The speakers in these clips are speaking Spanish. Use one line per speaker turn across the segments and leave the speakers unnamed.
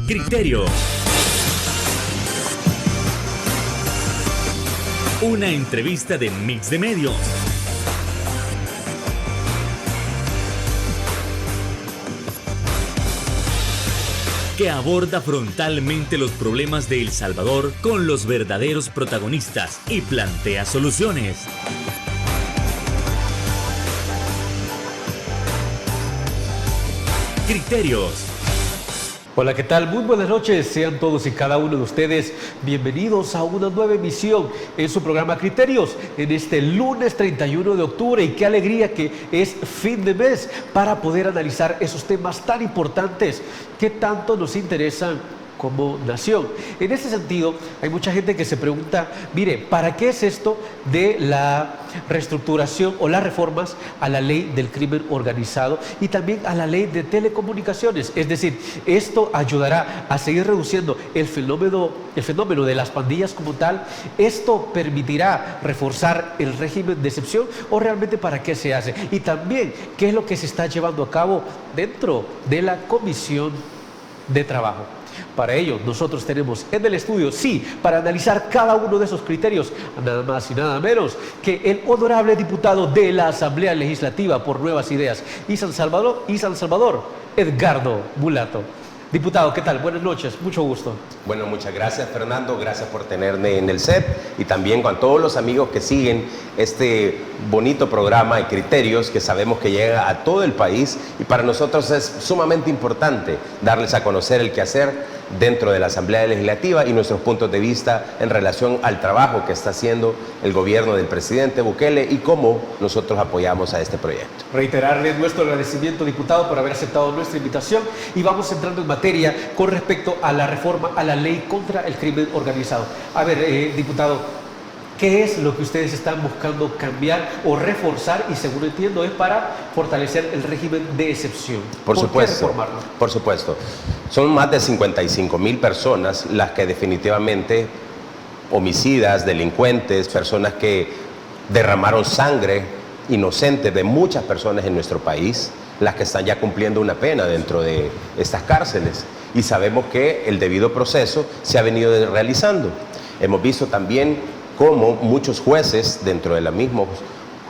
Criterios. Una entrevista de Mix de Medios. Que aborda frontalmente los problemas de El Salvador con los verdaderos protagonistas y plantea soluciones. Criterios.
Hola, ¿qué tal? Muy buenas noches, sean todos y cada uno de ustedes bienvenidos a una nueva emisión en su programa Criterios en este lunes 31 de octubre, y qué alegría que es fin de mes para poder analizar esos temas tan importantes que tanto nos interesan como nación. En ese sentido, hay mucha gente que se pregunta, mire, ¿para qué es esto de la reestructuración o las reformas a la ley del crimen organizado y también a la ley de telecomunicaciones? Es decir, ¿esto ayudará a seguir reduciendo el fenómeno de las pandillas como tal? ¿Esto permitirá reforzar el régimen de excepción o realmente para qué se hace? Y también, ¿qué es lo que se está llevando a cabo dentro de la Comisión de Trabajo? Para ello, nosotros tenemos en el estudio, para analizar cada uno de esos criterios, nada más y nada menos que el honorable diputado de la Asamblea Legislativa por Nuevas Ideas y San Salvador, Edgardo Mulato. Diputado, ¿qué tal? Buenas noches, mucho gusto.
Bueno, muchas gracias, Fernando, gracias por tenerme en el set, y también con todos los amigos que siguen este bonito programa de Criterios, que sabemos que llega a todo el país, y para nosotros es sumamente importante darles a conocer el quehacer dentro de la Asamblea Legislativa y nuestros puntos de vista en relación al trabajo que está haciendo el gobierno del presidente Bukele y cómo nosotros apoyamos a este proyecto.
Reiterarle nuestro agradecimiento, diputado, por haber aceptado nuestra invitación, y vamos entrando en materia con respecto a la reforma a la ley contra el crimen organizado. A ver, diputado, ¿qué es lo que ustedes están buscando cambiar o reforzar? Y según entiendo es para fortalecer el régimen de excepción.
Por supuesto,
qué reformarlo?
Por supuesto. Son más de 55,000 personas las que definitivamente, homicidas, delincuentes, personas que derramaron sangre inocente de muchas personas en nuestro país, las que están ya cumpliendo una pena dentro de estas cárceles. Y sabemos que el debido proceso se ha venido realizando. Hemos visto también cómo muchos jueces dentro del mismo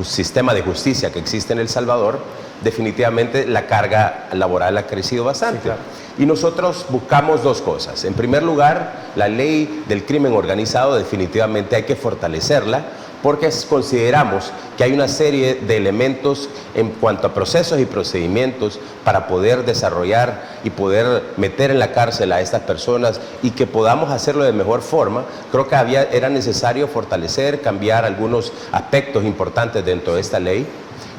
sistema de justicia que existe en El Salvador, definitivamente la carga laboral ha crecido bastante. Sí, claro. Y nosotros buscamos dos cosas. En primer lugar, la ley del crimen organizado definitivamente hay que fortalecerla, porque consideramos que hay una serie de elementos en cuanto a procesos y procedimientos para poder desarrollar y poder meter en la cárcel a estas personas y que podamos hacerlo de mejor forma. Creo que era necesario fortalecer, cambiar algunos aspectos importantes dentro de esta ley,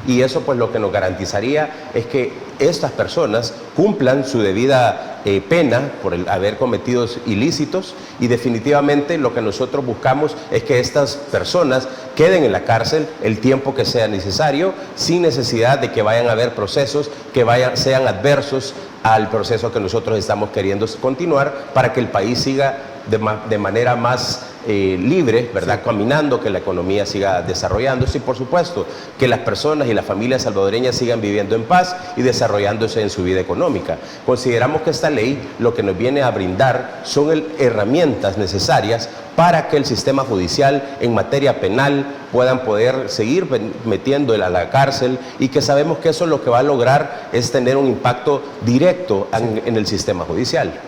y eso pues lo que nos garantizaría es que estas personas cumplan su debida pena por haber cometido ilícitos, y definitivamente lo que nosotros buscamos es que estas personas queden en la cárcel el tiempo que sea necesario, sin necesidad de que vayan a haber procesos que sean adversos al proceso que nosotros estamos queriendo continuar para que el país siga de manera más libre, ¿verdad? Sí. Caminando, que la economía siga desarrollándose y, por supuesto, que las personas y las familias salvadoreñas sigan viviendo en paz y desarrollándose en su vida económica. Consideramos que esta ley lo que nos viene a brindar son herramientas necesarias para que el sistema judicial en materia penal puedan poder seguir metiendo a la cárcel, y que sabemos que eso lo que va a lograr es tener un impacto directo en el sistema judicial.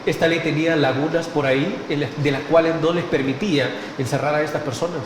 Esta ley tenía lagunas por ahí de las cuales no les permitía encerrar a estas personas.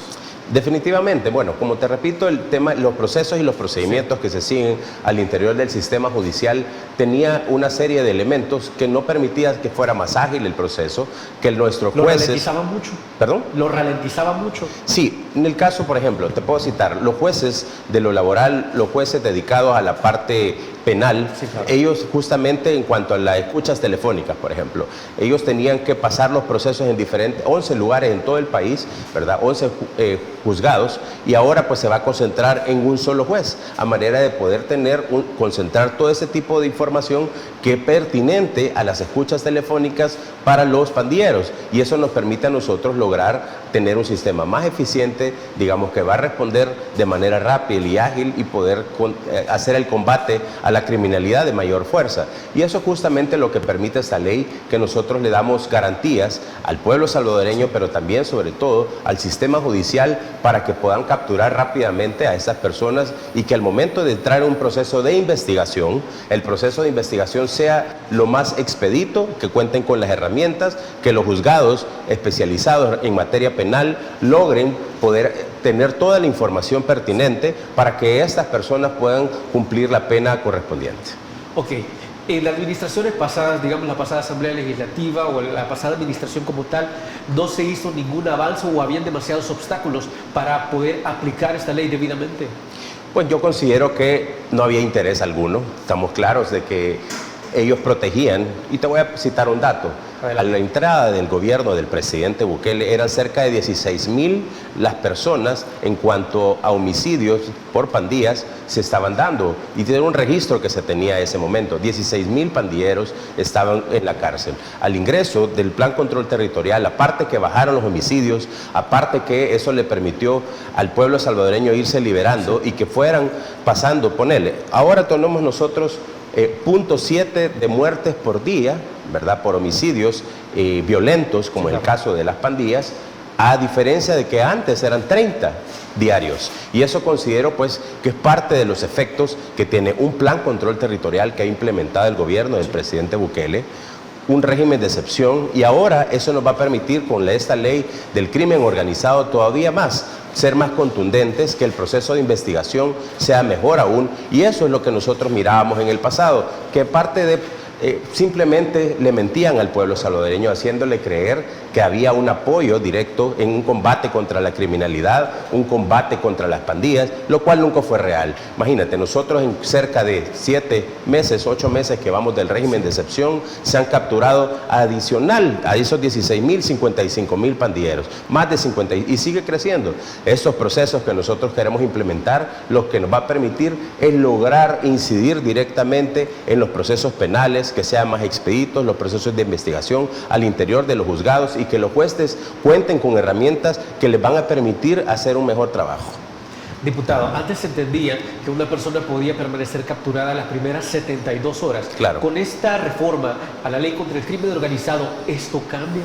Definitivamente, bueno, como te repito, el tema, los procesos y los procedimientos que se siguen al interior del sistema judicial tenía una serie de elementos que no permitía que fuera más ágil el proceso, que nuestros jueces...
¿Lo ralentizaban mucho?
¿Perdón?
¿Lo ralentizaban mucho?
Sí, en el caso, por ejemplo, te puedo citar, los jueces de lo laboral, los jueces dedicados a la parte penal, sí, claro. Ellos justamente en cuanto a las escuchas telefónicas, por ejemplo, ellos tenían que pasar los procesos en 11 lugares en todo el país, ¿verdad? 11 juzgados, y ahora pues se va a concentrar en un solo juez, a manera de poder concentrar todo ese tipo de información que es pertinente a las escuchas telefónicas para los pandilleros, y eso nos permite a nosotros lograr tener un sistema más eficiente, digamos, que va a responder de manera rápida y ágil y poder hacer el combate a la criminalidad de mayor fuerza. Y eso es justamente lo que permite esta ley, que nosotros le damos garantías al pueblo salvadoreño, pero también, sobre todo, al sistema judicial, para que puedan capturar rápidamente a esas personas y que al momento de entrar en un proceso de investigación, el proceso de investigación sea lo más expedito, que cuenten con las herramientas, que los juzgados especializados en materia penal logren poder tener toda la información pertinente para que estas personas puedan cumplir la pena correspondiente.
Ok, en las administraciones pasadas, digamos la pasada Asamblea Legislativa o la pasada administración como tal, no se hizo ningún avance o habían demasiados obstáculos para poder aplicar esta ley debidamente.
Pues yo considero que no había interés alguno. Estamos claros de que ellos protegían, y te voy a citar un dato.
Adelante.
A la entrada del gobierno del presidente Bukele eran cerca de 16,000 las personas en cuanto a homicidios por pandillas se estaban dando, y tiene un registro que se tenía en ese momento. 16,000 pandilleros estaban en la cárcel. Al ingreso del Plan Control Territorial, aparte que bajaron los homicidios, aparte que eso le permitió al pueblo salvadoreño irse liberando y que fueran pasando, ponele, ahora tenemos nosotros 0.7 de muertes por día, ¿verdad? Por homicidios violentos, como el caso de las pandillas, a diferencia de que antes eran 30 diarios. Y eso considero pues que es parte de los efectos que tiene un plan control territorial que ha implementado el gobierno del presidente Bukele, un régimen de excepción, y ahora eso nos va a permitir con esta ley del crimen organizado todavía más, ser más contundentes, que el proceso de investigación sea mejor aún, y eso es lo que nosotros mirábamos en el pasado, que parte de simplemente le mentían al pueblo salvadoreño haciéndole creer que había un apoyo directo en un combate contra la criminalidad, un combate contra las pandillas, lo cual nunca fue real. Imagínate, nosotros en cerca de 7 meses, 8 meses que vamos del régimen de excepción, se han capturado adicional a esos 16,000, 55,000 pandilleros, más de 50, y sigue creciendo. Estos procesos que nosotros queremos implementar, lo que nos va a permitir es lograr incidir directamente en los procesos penales, que sean más expeditos, los procesos de investigación al interior de los juzgados, y que los jueces cuenten con herramientas que les van a permitir hacer un mejor trabajo.
Diputado, antes se entendía que una persona podía permanecer capturada las primeras 72 horas.
Claro.
Con esta reforma a la ley contra el crimen organizado, ¿esto cambia?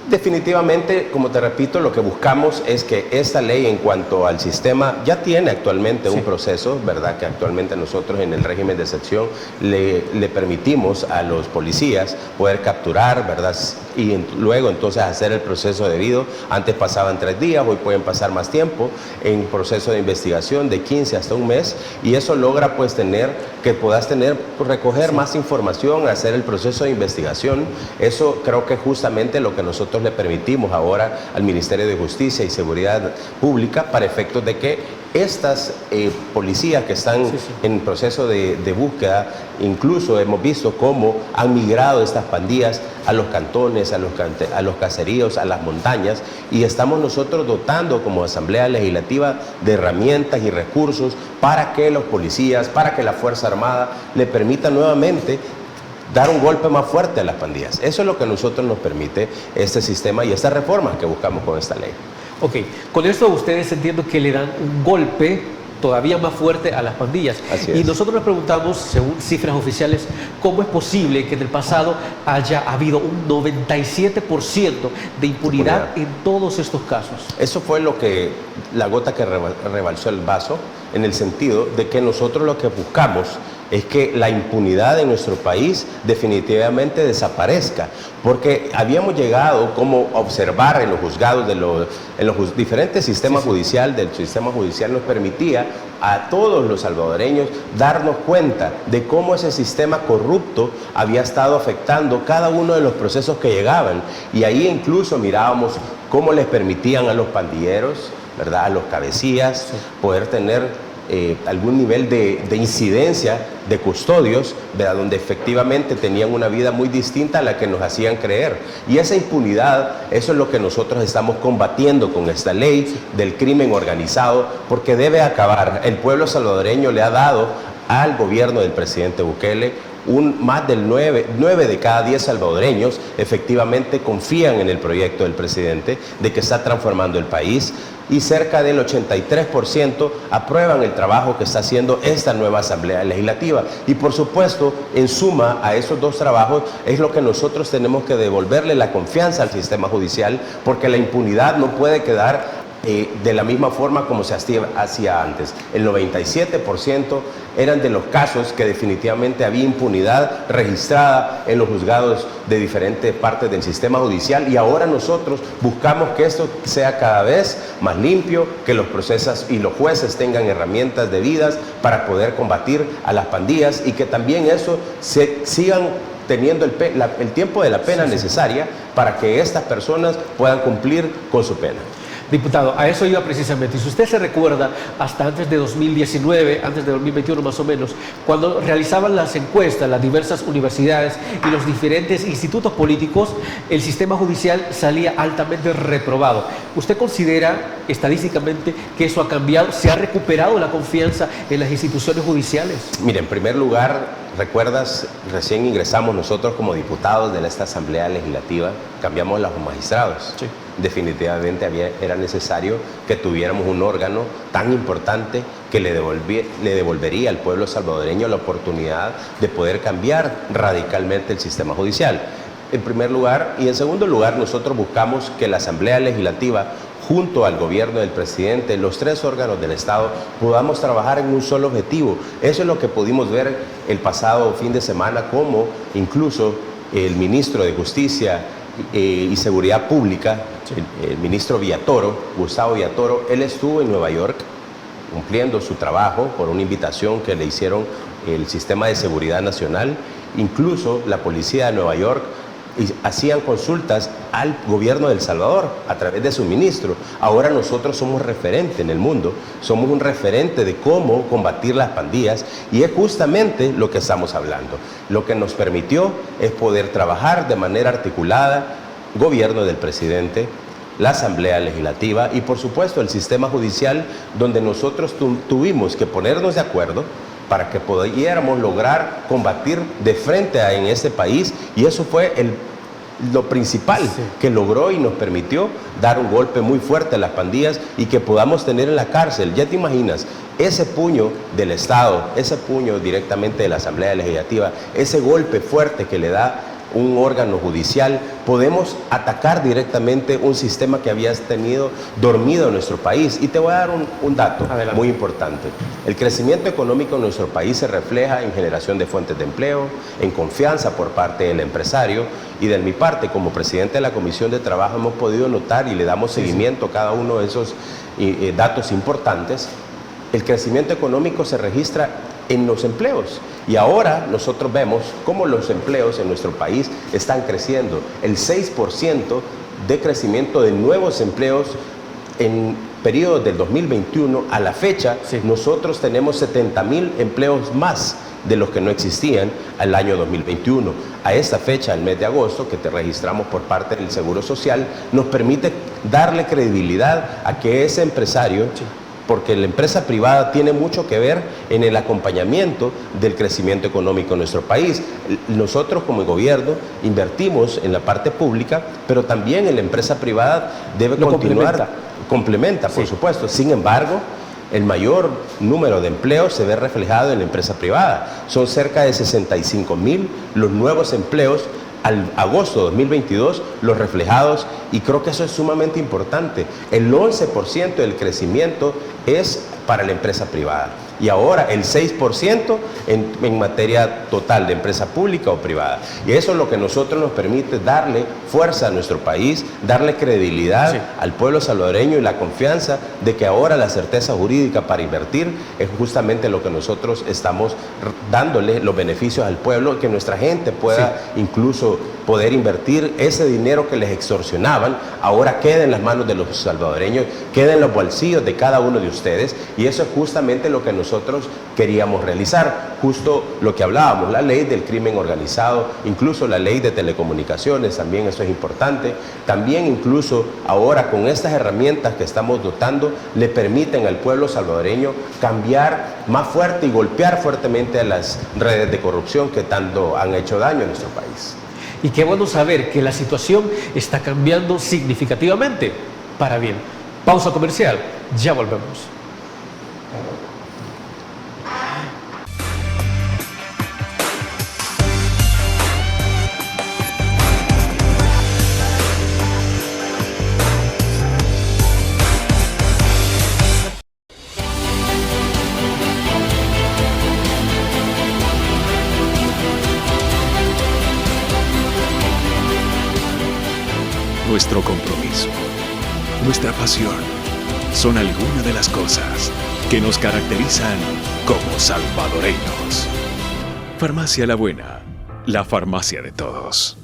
Definitivamente, como te repito, lo que buscamos es que esta ley, en cuanto al sistema, ya tiene actualmente un proceso, ¿verdad? Que actualmente nosotros en el régimen de excepción le permitimos a los policías poder capturar, ¿verdad? Y luego entonces hacer el proceso debido. Antes pasaban 3 días, hoy pueden pasar más tiempo en proceso de investigación, de 15 hasta un mes, y eso logra pues que puedas recoger más información, hacer el proceso de investigación. Eso creo que es justamente lo que nosotros le permitimos ahora al Ministerio de Justicia y Seguridad Pública, para efectos de que estas policías que están en proceso de búsqueda, incluso hemos visto cómo han migrado estas pandillas a los cantones, a los caseríos, a las montañas, y estamos nosotros dotando como Asamblea Legislativa de herramientas y recursos para que los policías, para que la Fuerza Armada le permita nuevamente dar un golpe más fuerte a las pandillas. Eso es lo que a nosotros nos permite este sistema y estas reformas que buscamos con esta ley.
Ok, con esto ustedes entiendo que le dan un golpe todavía más fuerte a las pandillas.
Así es.
Y nosotros nos preguntamos, según cifras oficiales, ¿cómo es posible que en el pasado haya habido un 97% de impunidad en todos estos casos?
Eso fue la gota que rebalsó el vaso, en el sentido de que nosotros lo que buscamos es que la impunidad en nuestro país definitivamente desaparezca, porque habíamos llegado como a observar en los juzgados, en los diferentes sistemas judiciales, del sistema judicial nos permitía a todos los salvadoreños darnos cuenta de cómo ese sistema corrupto había estado afectando cada uno de los procesos que llegaban, y ahí incluso mirábamos cómo les permitían a los pandilleros, ¿verdad?, a los cabecillas, poder tener algún nivel de incidencia de custodios, ¿verdad?, donde efectivamente tenían una vida muy distinta a la que nos hacían creer. Y esa impunidad, eso es lo que nosotros estamos combatiendo con esta ley del crimen organizado, porque debe acabar. El pueblo salvadoreño le ha dado al gobierno del presidente Bukele más del 9 de cada 10 salvadoreños efectivamente confían en el proyecto del presidente de que está transformando el país, y cerca del 83% aprueban el trabajo que está haciendo esta nueva Asamblea Legislativa. Y por supuesto, en suma a esos dos trabajos es lo que nosotros tenemos que devolverle la confianza al sistema judicial, porque la impunidad no puede quedar de la misma forma como se hacía antes. El 97% eran de los casos que definitivamente había impunidad registrada en los juzgados de diferentes partes del sistema judicial, y ahora nosotros buscamos que esto sea cada vez más limpio, que los procesos y los jueces tengan herramientas debidas para poder combatir a las pandillas, y que también eso sigan teniendo el tiempo de la pena necesaria para que estas personas puedan cumplir con su pena.
Diputado, a eso iba precisamente. Y si usted se recuerda, hasta antes de 2019, antes de 2021 más o menos, cuando realizaban las encuestas, las diversas universidades y los diferentes institutos políticos, el sistema judicial salía altamente reprobado. ¿Usted considera estadísticamente que eso ha cambiado? ¿Se ha recuperado la confianza en las instituciones judiciales?
Mire, en primer lugar, recuerdas, recién ingresamos nosotros como diputados de esta Asamblea Legislativa, cambiamos los magistrados.
Sí.
Definitivamente era necesario que tuviéramos un órgano tan importante que le devolvería al pueblo salvadoreño la oportunidad de poder cambiar radicalmente el sistema judicial. En primer lugar, y en segundo lugar, nosotros buscamos que la Asamblea Legislativa, junto al gobierno del presidente, los tres órganos del Estado, podamos trabajar en un solo objetivo. Eso es lo que pudimos ver el pasado fin de semana, como incluso el ministro de Justicia y Seguridad Pública, el ministro Villatoro, Gustavo Villatoro, él estuvo en Nueva York cumpliendo su trabajo por una invitación que le hicieron el Sistema de Seguridad Nacional, incluso la policía de Nueva York, y hacían consultas al gobierno de El Salvador a través de su ministro. Ahora nosotros somos referente en el mundo, somos un referente de cómo combatir las pandillas, y es justamente lo que estamos hablando. Lo que nos permitió es poder trabajar de manera articulada, gobierno del presidente, la Asamblea Legislativa y por supuesto el sistema judicial, donde nosotros tuvimos que ponernos de acuerdo para que pudiéramos lograr combatir de frente en este país, y eso fue lo principal que logró y nos permitió dar un golpe muy fuerte a las pandillas y que podamos tener en la cárcel. Ya te imaginas, ese puño del Estado, ese puño directamente de la Asamblea Legislativa, ese golpe fuerte que le da un órgano judicial, podemos atacar directamente un sistema que había tenido dormido en nuestro país. Y te voy a dar un dato muy importante. El crecimiento económico en nuestro país se refleja en generación de fuentes de empleo, en confianza por parte del empresario, y de mi parte, como presidente de la Comisión de Trabajo, hemos podido notar y le damos seguimiento a cada uno de esos datos importantes. El crecimiento económico se registra en los empleos. Y ahora nosotros vemos cómo los empleos en nuestro país están creciendo. El 6% de crecimiento de nuevos empleos en periodo del 2021 a la fecha, nosotros tenemos 70,000 empleos más de los que no existían al año 2021. A esta fecha, el mes de agosto, que te registramos por parte del Seguro Social, nos permite darle credibilidad a que ese empresario, porque la empresa privada tiene mucho que ver en el acompañamiento del crecimiento económico en nuestro país. Nosotros como gobierno invertimos en la parte pública, pero también en la empresa privada debe continuar, complementa por supuesto. Sin embargo, el mayor número de empleos se ve reflejado en la empresa privada. Son cerca de 65,000 los nuevos empleos al agosto de 2022, los reflejados, y creo que eso es sumamente importante. El 11% del crecimiento es para la empresa privada, y ahora el 6% en materia total de empresa pública o privada. Y eso es lo que nosotros nos permite darle fuerza a nuestro país, darle credibilidad al pueblo salvadoreño y la confianza de que ahora la certeza jurídica para invertir es justamente lo que nosotros estamos dándole los beneficios al pueblo, que nuestra gente pueda incluso poder invertir ese dinero que les extorsionaban, ahora queda en las manos de los salvadoreños, queda en los bolsillos de cada uno de ustedes, y eso es justamente lo que nosotros queríamos realizar, justo lo que hablábamos, la ley del crimen organizado, incluso la ley de telecomunicaciones, también eso es importante, también incluso ahora con estas herramientas que estamos dotando, le permiten al pueblo salvadoreño cambiar más fuerte y golpear fuertemente a las redes de corrupción que tanto han hecho daño en nuestro país.
Y qué bueno saber que la situación está cambiando significativamente para bien. Pausa comercial, ya volvemos.
Nuestro compromiso, nuestra pasión, son algunas de las cosas que nos caracterizan como salvadoreños. Farmacia La Buena, la farmacia de todos.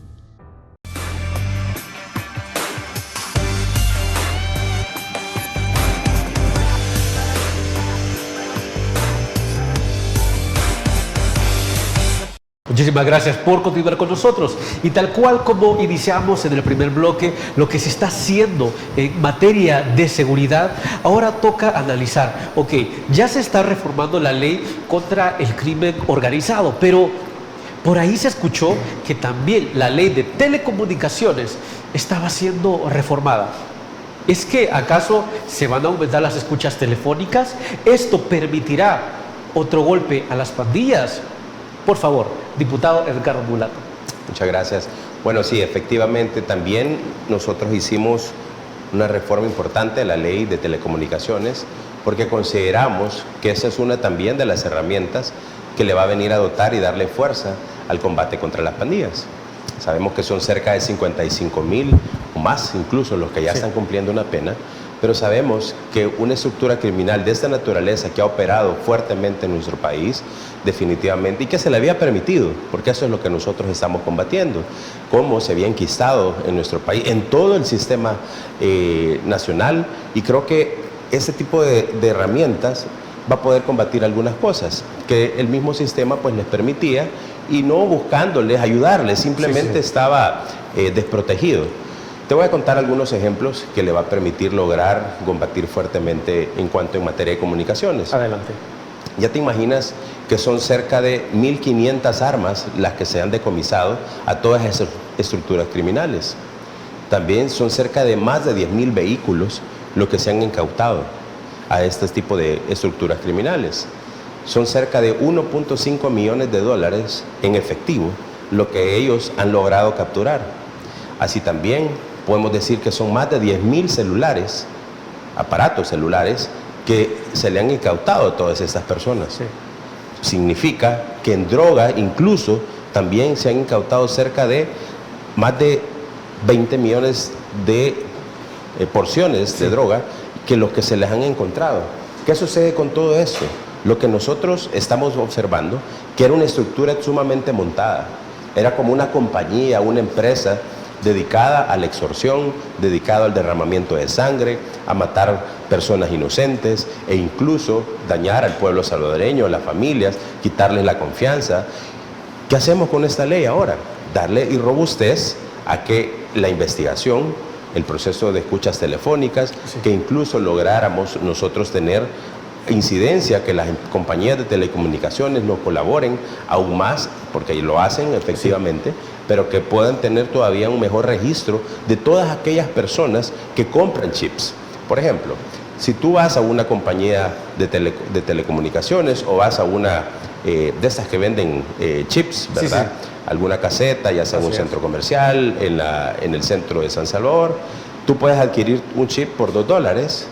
Muchísimas gracias por continuar con nosotros. Y tal cual como iniciamos en el primer bloque, lo que se está haciendo en materia de seguridad, ahora toca analizar, ok, ya se está reformando la ley contra el crimen organizado, pero por ahí se escuchó que también la ley de telecomunicaciones estaba siendo reformada. ¿Es que acaso se van a aumentar las escuchas telefónicas? ¿Esto permitirá otro golpe a las pandillas? Por favor, diputado Edgardo Mulato.
Muchas gracias. Bueno, sí, efectivamente también nosotros hicimos una reforma importante de la ley de telecomunicaciones porque consideramos que esa es una también de las herramientas que le va a venir a dotar y darle fuerza al combate contra las pandillas. Sabemos que son cerca de 55,000 o más incluso los que ya están cumpliendo una pena, pero sabemos que una estructura criminal de esta naturaleza que ha operado fuertemente en nuestro país, definitivamente, y que se le había permitido, porque eso es lo que nosotros estamos combatiendo, cómo se había enquistado en nuestro país, en todo el sistema nacional, y creo que ese tipo de herramientas va a poder combatir algunas cosas que el mismo sistema pues les permitía y no buscándoles ayudarles, simplemente estaba desprotegido. Te voy a contar algunos ejemplos que le va a permitir lograr combatir fuertemente en cuanto en materia de comunicaciones.
Adelante.
Ya te imaginas que son cerca de 1.500 armas las que se han decomisado a todas esas estructuras criminales. También son cerca de más de 10.000 vehículos los que se han incautado a este tipo de estructuras criminales. Son cerca de 1.5 millones de dólares en efectivo lo que ellos han logrado capturar. Así también podemos decir que son más de 10.000 celulares, aparatos celulares, que se le han incautado a todas estas personas.
Sí.
Significa que en droga incluso también se han incautado cerca de más de 20 millones de porciones de droga que los que se les han encontrado. ¿Qué sucede con todo esto? Lo que nosotros estamos observando, que era una estructura sumamente montada, era como una compañía, una empresa dedicada a la extorsión, dedicada al derramamiento de sangre, a matar personas inocentes e incluso dañar al pueblo salvadoreño, a las familias, quitarles la confianza. ¿Qué hacemos con esta ley ahora? Darle robustez a que la investigación, el proceso de escuchas telefónicas, que incluso lográramos nosotros tener incidencia, que las compañías de telecomunicaciones nos colaboren aún más, porque lo hacen efectivamente, pero que puedan tener todavía un mejor registro de todas aquellas personas que compran chips. Por ejemplo, si tú vas a una compañía de telecomunicaciones o vas a una de estas que venden chips, ¿verdad? Alguna caseta, ya sea en un centro comercial, en el centro de San Salvador, tú puedes adquirir un chip por $2.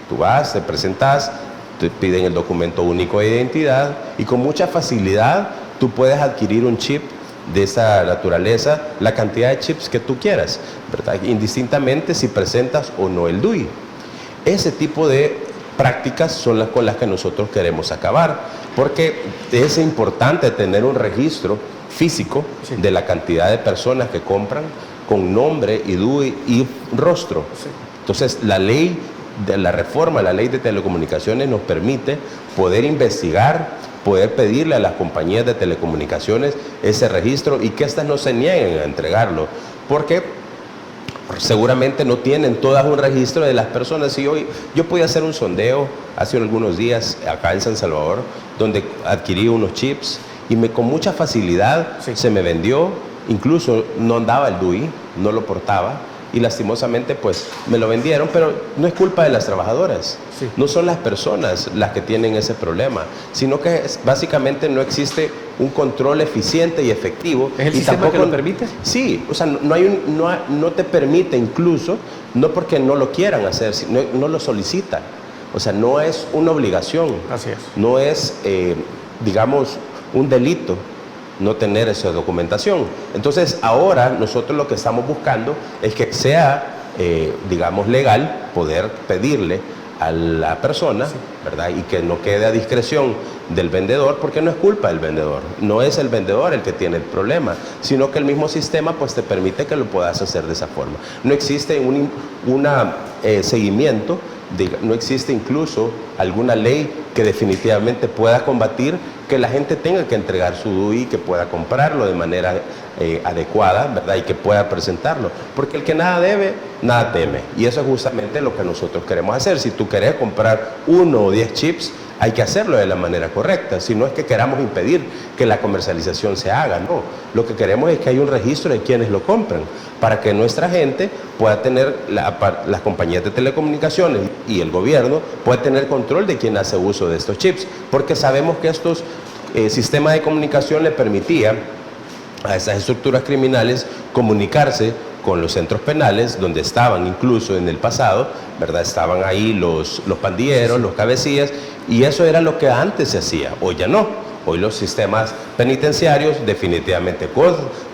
Tú vas, te presentas, te piden el documento único de identidad y con mucha facilidad tú puedes adquirir un chip de esa naturaleza, la cantidad de chips que tú quieras, ¿verdad? Indistintamente si presentas o no el DUI. Ese tipo de prácticas son las con las que nosotros queremos acabar, porque es importante tener un registro físico de la cantidad de personas que compran con nombre y DUI y rostro. Entonces, la ley de la reforma, la ley de telecomunicaciones nos permite poder investigar, poder pedirle a las compañías de telecomunicaciones ese registro y que éstas no se nieguen a entregarlo, porque seguramente no tienen todas un registro de las personas. Y yo pude hacer un sondeo hace algunos días acá en San Salvador, donde adquirí unos chips y con mucha facilidad se me vendió, incluso no andaba el DUI, no lo portaba, y lastimosamente pues me lo vendieron, pero no es culpa de las trabajadoras, no son las personas las que tienen ese problema, sino que básicamente no existe un control eficiente y efectivo.
¿Es el
y
sistema que lo permite?
Sí, o sea, no te permite, incluso, no porque no lo quieran hacer, no lo solicitan, o sea, no es una obligación.
Así es.
No es, digamos, un delito no tener esa documentación. Entonces, ahora nosotros lo que estamos buscando es que sea, digamos, legal poder pedirle a la persona, ¿verdad? Y que no quede a discreción del vendedor, porque no es culpa del vendedor, no es el vendedor el que tiene el problema, sino que el mismo sistema pues te permite que lo puedas hacer de esa forma. No existe un seguimiento, no existe incluso alguna ley que definitivamente pueda combatir que la gente tenga que entregar su DUI, que pueda comprarlo de manera adecuada, ¿verdad? Y que pueda presentarlo. Porque el que nada debe, nada teme. Y eso es justamente lo que nosotros queremos hacer. Si tú querés comprar 1 o 10 chips, hay que hacerlo de la manera correcta. Si no es que queramos impedir que la comercialización se haga, no. Lo que queremos es que haya un registro de quienes lo compran, para que nuestra gente pueda tener, las compañías de telecomunicaciones y el gobierno pueda tener control de quién hace uso de estos chips, porque sabemos que estos sistemas de comunicación le permitían a esas estructuras criminales comunicarse con los centros penales, donde estaban incluso en el pasado, ¿verdad? Estaban ahí los pandilleros, los cabecillas, y eso era lo que antes se hacía. Hoy ya no. Hoy los sistemas penitenciarios definitivamente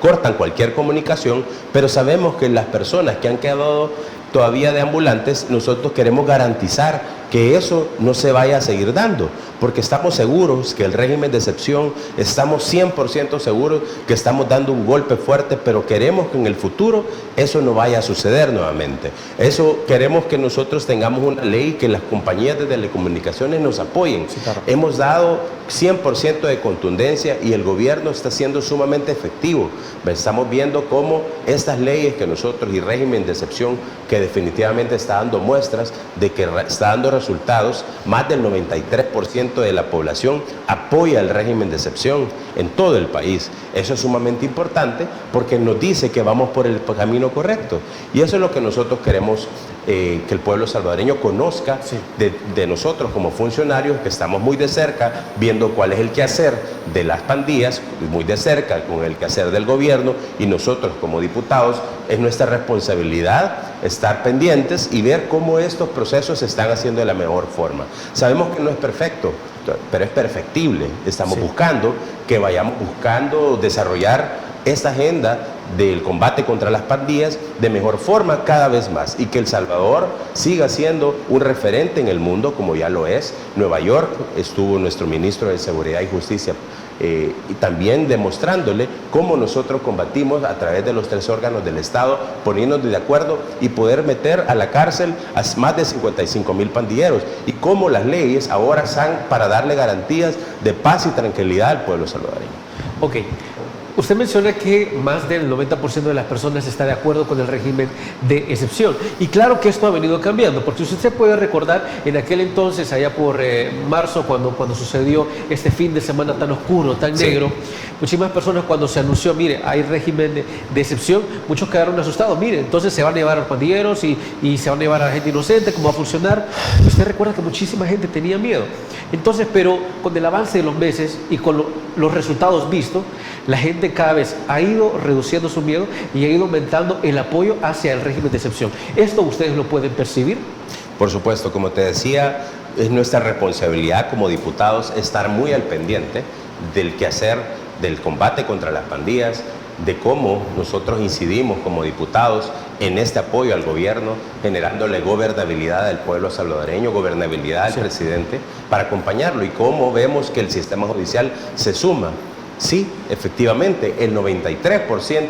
cortan cualquier comunicación, pero sabemos que las personas que han quedado todavía deambulantes, nosotros queremos garantizar que eso no se vaya a seguir dando, porque estamos seguros que el régimen de excepción, estamos 100% seguros que estamos dando un golpe fuerte, pero queremos que en el futuro eso no vaya a suceder nuevamente. Eso queremos que nosotros tengamos una ley, que las compañías de telecomunicaciones nos apoyen. Sí, claro. Hemos dado 100% de contundencia y el gobierno está siendo sumamente efectivo. Estamos viendo cómo estas leyes que nosotros y régimen de excepción, que definitivamente está dando muestras de que está dando resultados, más del 93% de la población apoya el régimen de excepción en todo el país. Eso es sumamente importante porque nos dice que vamos por el camino correcto, y eso es lo que nosotros queremos que el pueblo salvadoreño conozca de nosotros como funcionarios, que estamos muy de cerca viendo cuál es el quehacer de las pandillas, muy de cerca con el quehacer del gobierno, y nosotros como diputados es nuestra responsabilidad estar pendientes y ver cómo estos procesos se están haciendo de la mejor forma. Sabemos que no es perfecto, pero es perfectible. Estamos buscando que vayamos buscando desarrollar esta agenda del combate contra las pandillas de mejor forma cada vez más, y que El Salvador siga siendo un referente en el mundo como ya lo es. Nueva York estuvo nuestro ministro de Seguridad y Justicia y también demostrándole cómo nosotros combatimos a través de los 3 órganos del Estado, poniéndonos de acuerdo y poder meter a la cárcel a más de 55,000 pandilleros, y cómo las leyes ahora están para darle garantías de paz y tranquilidad al pueblo salvadoreño.
Ok. Usted menciona que más del 90% de las personas está de acuerdo con el régimen de excepción. Y claro que esto ha venido cambiando, porque usted se puede recordar en aquel entonces, allá por marzo, cuando sucedió este fin de semana tan oscuro, tan negro, muchísimas personas cuando se anunció, mire, hay régimen de excepción, muchos quedaron asustados. Mire, entonces se van a llevar a los pandilleros y se van a llevar a la gente inocente, ¿cómo va a funcionar? Usted recuerda que muchísima gente tenía miedo. Entonces, pero con el avance de los meses y con los resultados vistos, la gente cada vez ha ido reduciendo su miedo y ha ido aumentando el apoyo hacia el régimen de excepción. ¿Esto ustedes lo pueden percibir?
Por supuesto, como te decía, es nuestra responsabilidad como diputados estar muy al pendiente del quehacer del combate contra las pandillas, de cómo nosotros incidimos como diputados en este apoyo al gobierno, generándole gobernabilidad al pueblo salvadoreño, gobernabilidad al presidente, para acompañarlo, y cómo vemos que el sistema judicial se suma Sí, efectivamente, el 93%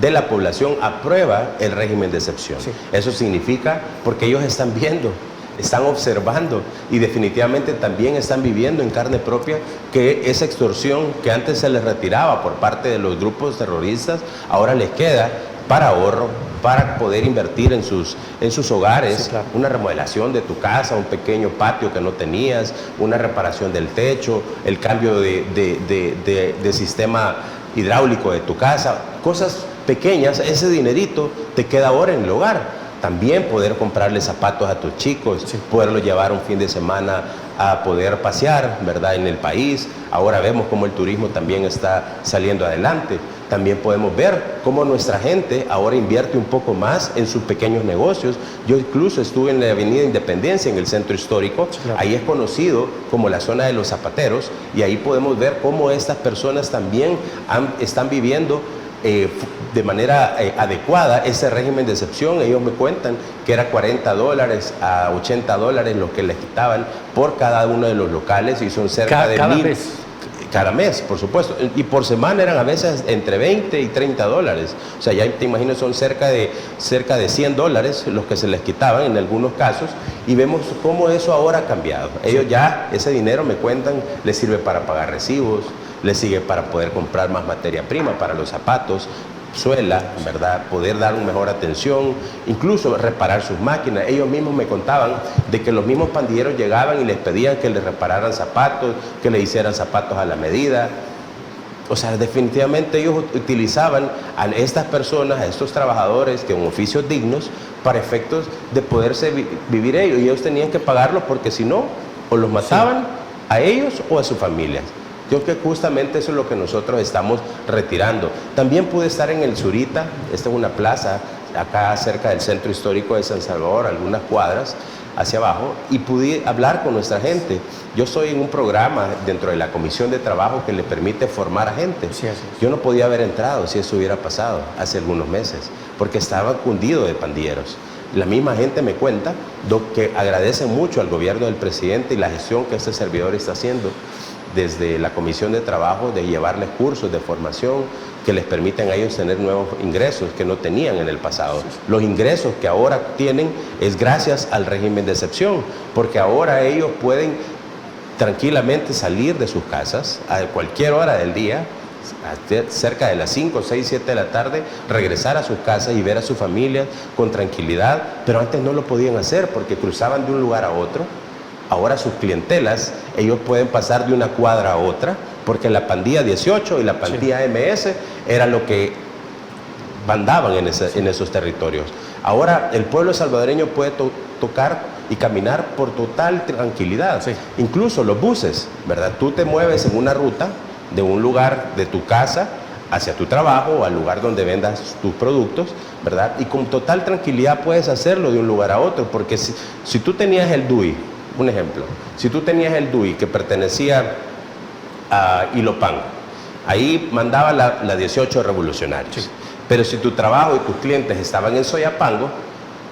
de la población aprueba el régimen de excepción.
Sí.
Eso significa porque ellos están viendo, están observando y definitivamente también están viviendo en carne propia que esa extorsión que antes se les retiraba por parte de los grupos terroristas, ahora les queda para ahorro, para poder invertir en sus hogares,
Sí, claro.
una remodelación de tu casa, un pequeño patio que no tenías, una reparación del techo, el cambio de sistema hidráulico de tu casa, cosas pequeñas. Ese dinerito te queda ahora en el hogar. También poder comprarle zapatos a tus chicos,
Sí.
poderlos llevar un fin de semana a poder pasear, ¿verdad?, en el país. Ahora vemos cómo el turismo también está saliendo adelante. También podemos ver cómo nuestra gente ahora invierte un poco más en sus pequeños negocios. Yo incluso estuve en la Avenida Independencia, en el centro histórico.
Claro.
Ahí es conocido como la zona de los zapateros, y ahí podemos ver cómo estas personas también están viviendo de manera adecuada ese régimen de excepción. Ellos me cuentan que era $40 a $80 lo que les quitaban por cada uno de los locales, y son cerca de
Cada
1,000
mes.
cada mes, por supuesto, y por semana eran a veces entre $20 y $30. O sea, ya te imaginas, son cerca de $100 los que se les quitaban en algunos casos, y vemos cómo eso ahora ha cambiado. Ellos ya, ese dinero, me cuentan, les sirve para pagar recibos, les sigue para poder comprar más materia prima para los zapatos, suela, ¿verdad?, poder dar una mejor atención, incluso reparar sus máquinas. Ellos mismos me contaban de que los mismos pandilleros llegaban y les pedían que les repararan zapatos, que les hicieran zapatos a la medida. O sea, definitivamente ellos utilizaban a estas personas, a estos trabajadores que con oficios dignos, para efectos de poderse vivir ellos, y ellos tenían que pagarlo porque si no, o los mataban a ellos o a sus familias. Yo creo que justamente eso es lo que nosotros estamos retirando. También pude estar en el Zurita, esta es una plaza acá cerca del centro histórico de San Salvador, algunas cuadras hacia abajo, y pude hablar con nuestra gente. Yo estoy en un programa dentro de la Comisión de Trabajo que le permite formar a gente.
Sí, así es.
Yo no podía haber entrado si eso hubiera pasado hace algunos meses, porque estaba cundido de pandilleros. La misma gente me cuenta que agradece mucho al gobierno del presidente y la gestión que este servidor está haciendo desde la Comisión de Trabajo, de llevarles cursos de formación que les permiten a ellos tener nuevos ingresos que no tenían en el pasado. Los ingresos que ahora tienen es gracias al régimen de excepción, porque ahora ellos pueden tranquilamente salir de sus casas a cualquier hora del día, cerca de las 5, 6, 7 de la tarde, regresar a sus casas y ver a su familia con tranquilidad, pero antes no lo podían hacer porque cruzaban de un lugar a otro. Ahora sus clientelas, ellos pueden pasar de una cuadra a otra, porque la pandilla 18 y la pandilla MS era lo que mandaban en esos territorios. Ahora el pueblo salvadoreño puede tocar y caminar por total tranquilidad.
Sí.
Incluso los buses, ¿verdad? Tú te mueves en una ruta de un lugar de tu casa hacia tu trabajo o al lugar donde vendas tus productos, ¿verdad? Y con total tranquilidad puedes hacerlo de un lugar a otro, porque si tú tenías el DUI, un ejemplo, si tú tenías el DUI que pertenecía a Ilopan, ahí mandaba la 18 Revolucionarios. Sí. Pero si tu trabajo y tus clientes estaban en Soyapango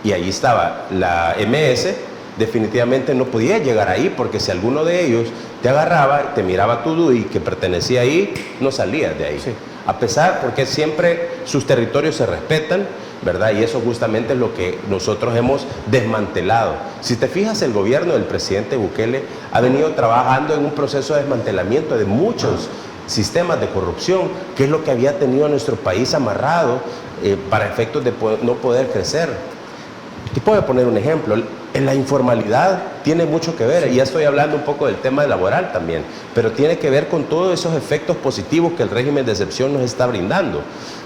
y ahí estaba la MS, definitivamente no podías llegar ahí, porque si alguno de ellos te agarraba, te miraba tu DUI que pertenecía ahí, no salías de ahí. Sí. A pesar, porque siempre sus territorios se respetan, ¿verdad? Y eso justamente es lo que nosotros hemos desmantelado. Si te fijas, el gobierno del presidente Bukele ha venido trabajando en un proceso de desmantelamiento de muchos sistemas de corrupción, que es lo que había tenido a nuestro país amarrado para efectos de no poder crecer. Te puedo poner un ejemplo. En la informalidad tiene mucho que ver, y ya estoy hablando un poco del tema laboral también, pero tiene que ver con todos esos efectos positivos que el régimen de excepción nos está brindando.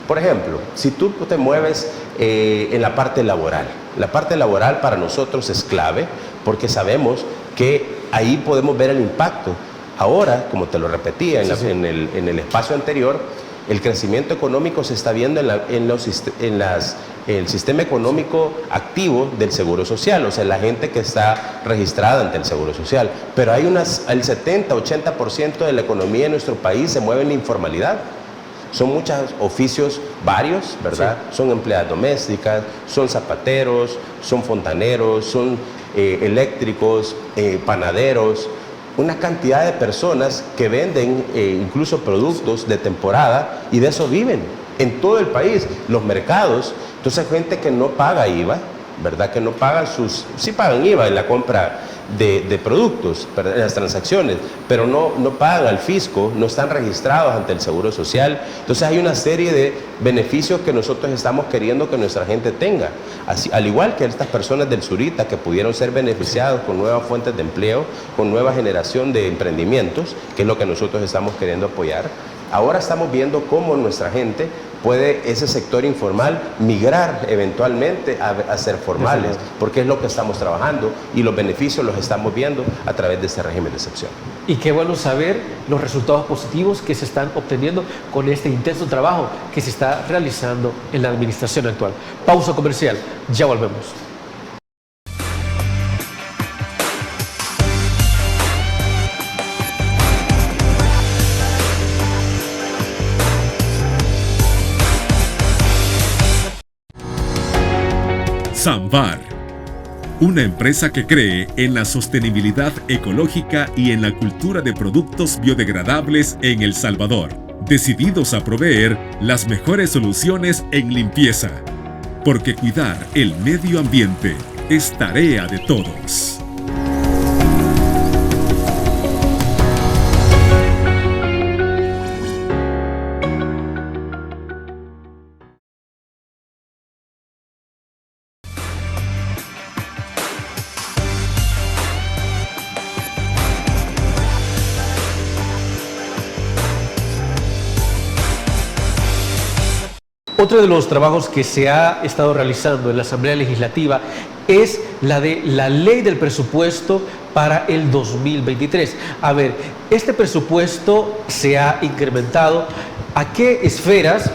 Por ejemplo, si tú te mueves en la parte laboral para nosotros es clave, porque sabemos que ahí podemos ver el impacto. Ahora, como te lo repetía en el espacio anterior, el crecimiento económico se está viendo en el sistema económico activo del Seguro Social, o sea, la gente que está registrada ante el Seguro Social. Pero hay el 70-80% de la economía de nuestro país se mueve en la informalidad. Son muchos oficios varios, ¿verdad? Sí. Son empleadas domésticas, son zapateros, son fontaneros, son eléctricos, panaderos. una cantidad de personas que venden incluso productos de temporada y de eso viven en todo el país, los mercados. Entonces hay gente que no paga IVA, ¿verdad? Que no pagan sí pagan IVA en la compra de productos, en las transacciones, pero no pagan al fisco, no están registrados ante el Seguro Social. Entonces hay una serie de beneficios que nosotros estamos queriendo que nuestra gente tenga. Así, al igual que estas personas del Zurita que pudieron ser beneficiados con nuevas fuentes de empleo, con nueva generación de emprendimientos, que es lo que nosotros estamos queriendo apoyar. Ahora estamos viendo cómo nuestra gente puede, ese sector informal, migrar eventualmente a ser formales, porque es lo que estamos trabajando y los beneficios los estamos viendo a través de este régimen de excepción.
Y qué bueno saber los resultados positivos que se están obteniendo con este intenso trabajo que se está realizando en la administración actual. Pausa comercial, ya volvemos.
Samvar, una empresa que cree en la sostenibilidad ecológica y en la cultura de productos biodegradables en El Salvador, decididos a proveer las mejores soluciones en limpieza, porque cuidar el medio ambiente es tarea de todos.
Otro de los trabajos que se ha estado realizando en la Asamblea Legislativa es la de la ley del presupuesto para el 2023. A ver, este presupuesto se ha incrementado. ¿A qué esferas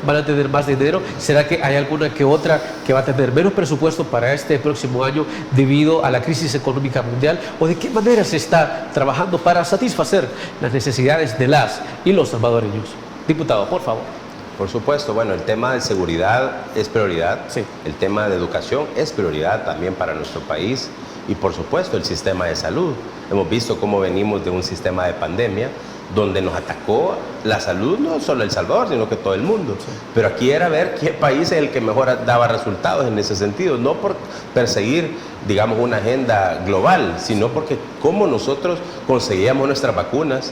van a tener más dinero? ¿Será que hay alguna que otra que va a tener menos presupuesto para este próximo año debido a la crisis económica mundial? ¿O de qué manera se está trabajando para satisfacer las necesidades de las y los salvadoreños? Diputado, por favor.
Por supuesto, bueno, el tema de seguridad es prioridad,
sí.
El tema de educación es prioridad también para nuestro país y por supuesto el sistema de salud. Hemos visto cómo venimos de un sistema de pandemia donde nos atacó la salud, no solo El Salvador, sino que todo el mundo. Sí. Pero aquí era ver qué país es el que mejor daba resultados en ese sentido, no por perseguir, digamos, una agenda global, sino porque cómo nosotros conseguíamos nuestras vacunas,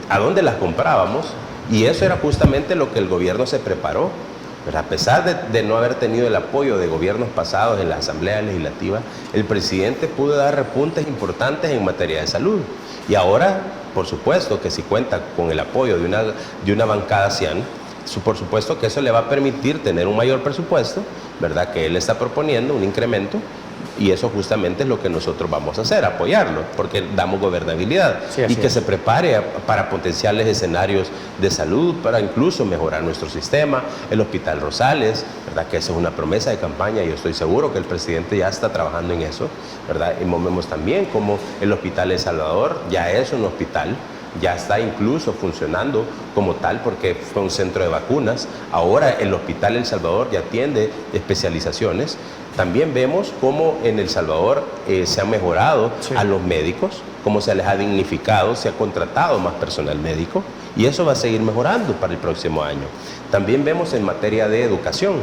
a dónde las comprábamos. Y eso era justamente lo que el gobierno se preparó. Pero a pesar de no haber tenido el apoyo de gobiernos pasados en la Asamblea Legislativa, el presidente pudo dar repuntes importantes en materia de salud. Y ahora, por supuesto, que si cuenta con el apoyo de una bancada cian, por supuesto que eso le va a permitir tener un mayor presupuesto, ¿verdad? Que él está proponiendo un incremento. Y eso justamente es lo que nosotros vamos a hacer, apoyarlo, porque damos gobernabilidad y que se prepare para potenciales escenarios de salud, para incluso mejorar nuestro sistema, el Hospital Rosales, ¿verdad? Que esa es una promesa de campaña y yo estoy seguro que el presidente ya está trabajando en eso, ¿verdad? Y vemos también como el Hospital El Salvador ya es un hospital, ya está incluso funcionando como tal porque fue un centro de vacunas. Ahora el Hospital El Salvador ya atiende especializaciones. También vemos cómo en El Salvador se ha mejorado a los médicos, cómo se les ha dignificado, se ha contratado más personal médico y eso va a seguir mejorando para el próximo año. También vemos en materia de educación,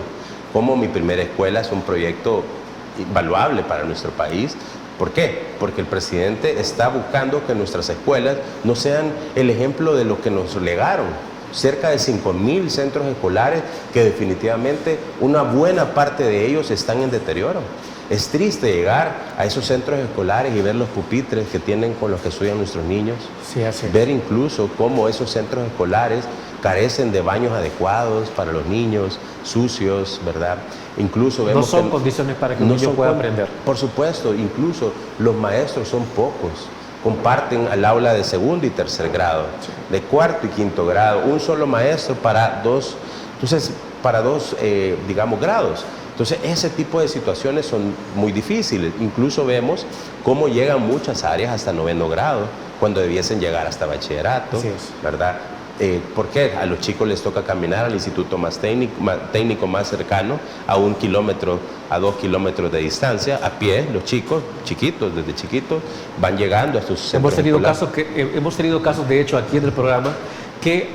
cómo Mi Primera Escuela es un proyecto invaluable para nuestro país. ¿Por qué? Porque el presidente está buscando que nuestras escuelas no sean el ejemplo de lo que nos legaron. Cerca de 5.000 centros escolares que definitivamente una buena parte de ellos están en deterioro. Es triste llegar a esos centros escolares y ver los pupitres que tienen con los que estudian nuestros niños.
Sí, así.
Ver incluso cómo esos centros escolares carecen de baños adecuados para los niños, sucios, ¿verdad? Incluso vemos
no son condiciones para que un niño pueda aprender.
Por supuesto, incluso los maestros son pocos. Comparten al aula de segundo y tercer grado, de cuarto y quinto grado, un solo maestro para dos digamos, grados. Entonces, ese tipo de situaciones son muy difíciles. Incluso vemos cómo llegan muchas áreas hasta noveno grado, cuando debiesen llegar hasta bachillerato, ¿verdad? ¿Por qué? A los chicos les toca caminar al instituto más técnico más cercano, a 1 kilómetro, a 2 kilómetros de distancia, a pie. Los chicos, chiquitos, desde chiquitos, van llegando a sus centros escolares.
Hemos tenido casos, de hecho, aquí en el programa, que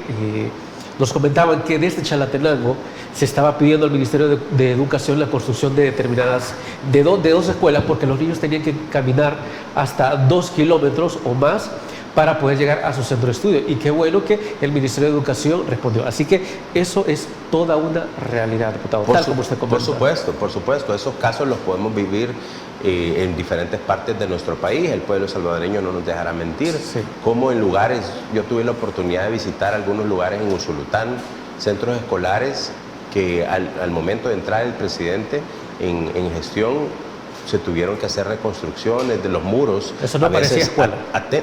nos comentaban que desde Chalatenango se estaba pidiendo al Ministerio de Educación la construcción de determinadas, de dos escuelas, porque los niños tenían que caminar hasta 2 kilómetros o más para poder llegar a su centro de estudio. Y qué bueno que el Ministerio de Educación respondió. Así que eso es toda una realidad, diputado, tal como usted comenta.
Por supuesto. Esos casos los podemos vivir en diferentes partes de nuestro país. El pueblo salvadoreño no nos dejará mentir.
Sí.
Como en lugares, yo tuve la oportunidad de visitar algunos lugares en Usulután, centros escolares que al momento de entrar el presidente en gestión, se tuvieron que hacer reconstrucciones de los muros.
Eso no parecía escuela.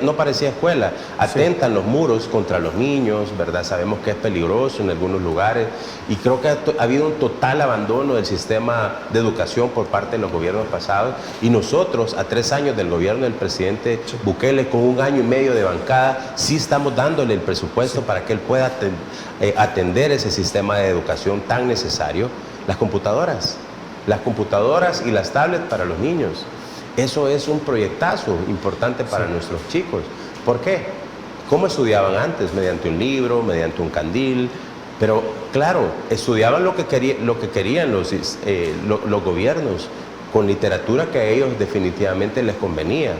No parecía escuela. Atentan los muros contra los niños, ¿verdad? Sabemos que es peligroso en algunos lugares y creo que ha habido un total abandono del sistema de educación por parte de los gobiernos pasados, y nosotros, a 3 años del gobierno del presidente Bukele, con 1 año y medio de bancada, sí estamos dándole el presupuesto para que él pueda atender ese sistema de educación tan necesario. Las computadoras y las tablets para los niños. Eso es un proyectazo importante para nuestros chicos. ¿Por qué? ¿Cómo estudiaban antes? Mediante un libro, mediante un candil, pero claro, estudiaban lo que querían los gobiernos, con literatura que a ellos definitivamente les convenía.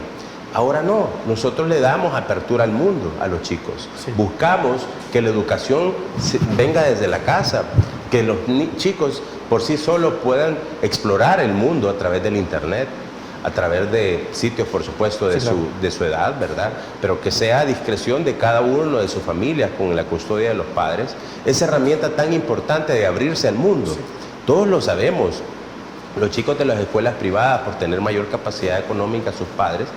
Ahora no, nosotros le damos apertura al mundo a los chicos. Sí. Buscamos que la educación venga desde la casa, que los chicos por sí solos puedan explorar el mundo a través del internet, a través de sitios, por supuesto, de su edad, ¿verdad? Pero que sea a discreción de cada uno de sus familias, con la custodia de los padres, esa herramienta tan importante de abrirse al mundo. Sí. Todos lo sabemos. Los chicos de las escuelas privadas, por tener mayor capacidad económica, sus padres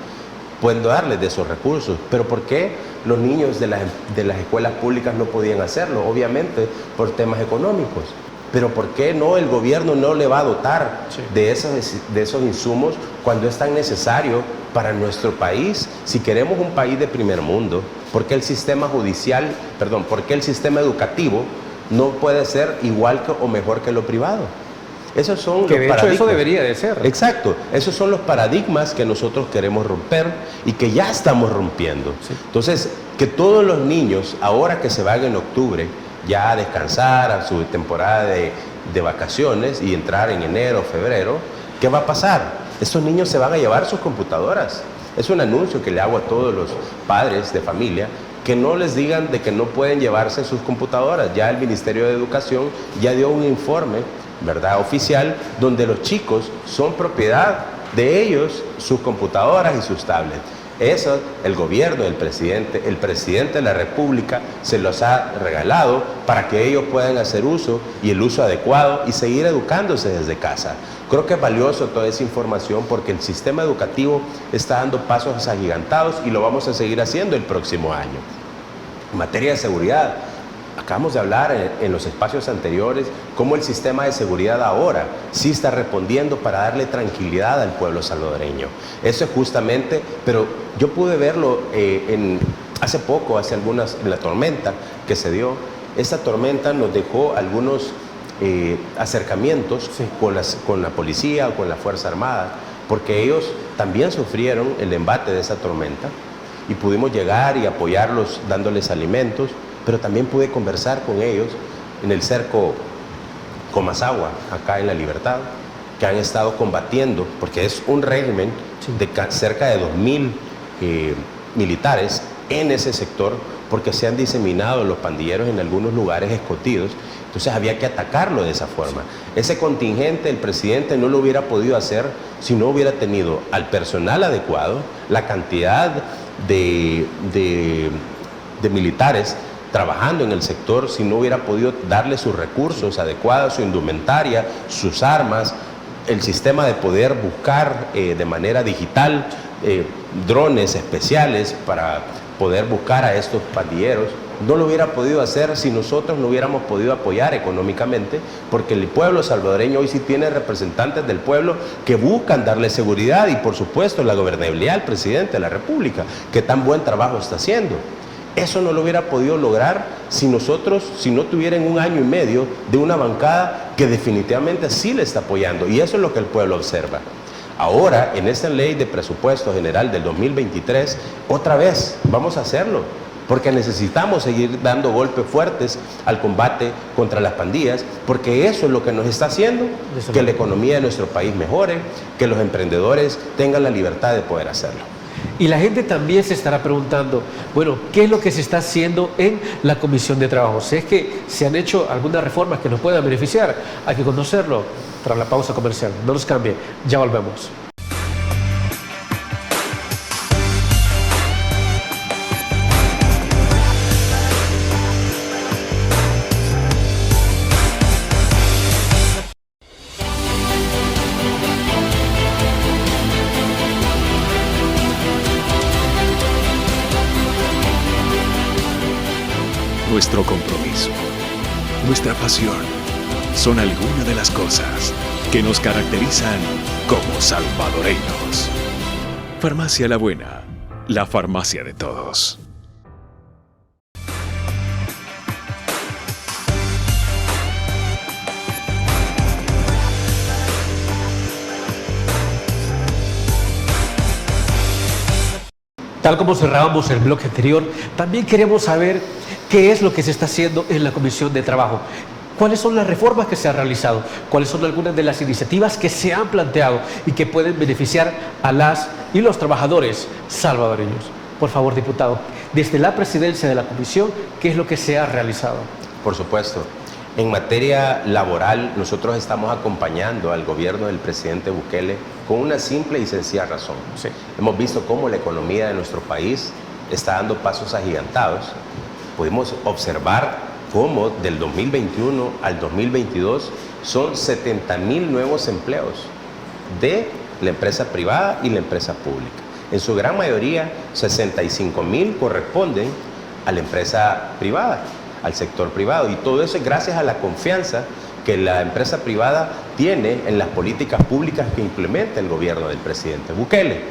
pueden darles de esos recursos. Pero ¿por qué los niños de las escuelas públicas no podían hacerlo? Obviamente por temas económicos. Pero ¿por qué no el gobierno no le va a dotar de esos insumos cuando es tan necesario para nuestro país? Si queremos un país de primer mundo, ¿por qué el sistema educativo no puede ser igual o mejor que lo privado? Esos son los paradigmas. De hecho,
eso debería de ser.
Exacto. Esos son los paradigmas que nosotros queremos romper y que ya estamos rompiendo. Sí. Entonces, que todos los niños, ahora que se van en octubre, ya a descansar a su temporada de vacaciones y entrar en enero o febrero, ¿qué va a pasar? Estos niños se van a llevar sus computadoras. Es un anuncio que le hago a todos los padres de familia, que no les digan de que no pueden llevarse sus computadoras. Ya el Ministerio de Educación ya dio un informe, ¿verdad?, oficial, donde los chicos son propiedad de ellos, sus computadoras y sus tablets. Eso el gobierno del presidente, el presidente de la República se los ha regalado para que ellos puedan hacer uso, y el uso adecuado, y seguir educándose desde casa. Creo que es valioso toda esa información porque el sistema educativo está dando pasos agigantados y lo vamos a seguir haciendo el próximo año. En materia de seguridad, acabamos de hablar en los espacios anteriores cómo el sistema de seguridad ahora sí está respondiendo para darle tranquilidad al pueblo salvadoreño. Eso es justamente, pero yo pude verlo hace poco, en la tormenta que se dio. Esta tormenta nos dejó algunos acercamientos con la policía o con la Fuerza Armada, porque ellos también sufrieron el embate de esa tormenta y pudimos llegar y apoyarlos dándoles alimentos. Pero también pude conversar con ellos en el cerco Comasagua, acá en La Libertad, que han estado combatiendo, porque es un régimen de cerca de 2.000 militares en ese sector, porque se han diseminado los pandilleros en algunos lugares escondidos. Entonces había que atacarlo de esa forma. Ese contingente el presidente no lo hubiera podido hacer si no hubiera tenido al personal adecuado, la cantidad de militares trabajando en el sector, si no hubiera podido darle sus recursos adecuados, su indumentaria, sus armas, el sistema de poder buscar de manera digital drones especiales para poder buscar a estos pandilleros. No lo hubiera podido hacer si nosotros no hubiéramos podido apoyar económicamente, porque el pueblo salvadoreño hoy sí tiene representantes del pueblo que buscan darle seguridad, y por supuesto la gobernabilidad del presidente de la República, que tan buen trabajo está haciendo. Eso no lo hubiera podido lograr si no tuvieran 1 año y medio de una bancada que definitivamente sí le está apoyando, y eso es lo que el pueblo observa. Ahora, en esta ley de presupuesto general del 2023, otra vez vamos a hacerlo, porque necesitamos seguir dando golpes fuertes al combate contra las pandillas, porque eso es lo que nos está haciendo que la economía de nuestro país mejore, que los emprendedores tengan la libertad de poder hacerlo.
Y la gente también se estará preguntando, bueno, ¿qué es lo que se está haciendo en la Comisión de Trabajo? Si es que se han hecho algunas reformas que nos puedan beneficiar, hay que conocerlo tras la pausa comercial. No nos cambie, ya volvemos.
Nuestro compromiso, nuestra pasión, son algunas de las cosas que nos caracterizan como salvadoreños. Farmacia La Buena, la farmacia de todos.
Tal como cerrábamos el bloque anterior, también queremos saber qué es lo que se está haciendo en la Comisión de Trabajo. ¿Cuáles son las reformas que se han realizado? ¿Cuáles son algunas de las iniciativas que se han planteado y que pueden beneficiar a las y los trabajadores salvadoreños? Por favor, diputado, desde la presidencia de la Comisión, ¿qué es lo que se ha realizado?
Por supuesto. En materia laboral, nosotros estamos acompañando al gobierno del presidente Bukele con una simple y sencilla razón.
Sí.
Hemos visto cómo la economía de nuestro país está dando pasos agigantados. Pudimos observar cómo del 2021 al 2022 son 70,000 nuevos empleos de la empresa privada y la empresa pública. En su gran mayoría, 65,000 corresponden a la empresa privada, al sector privado, y todo eso es gracias a la confianza que la empresa privada tiene en las políticas públicas que implementa el gobierno del presidente Bukele.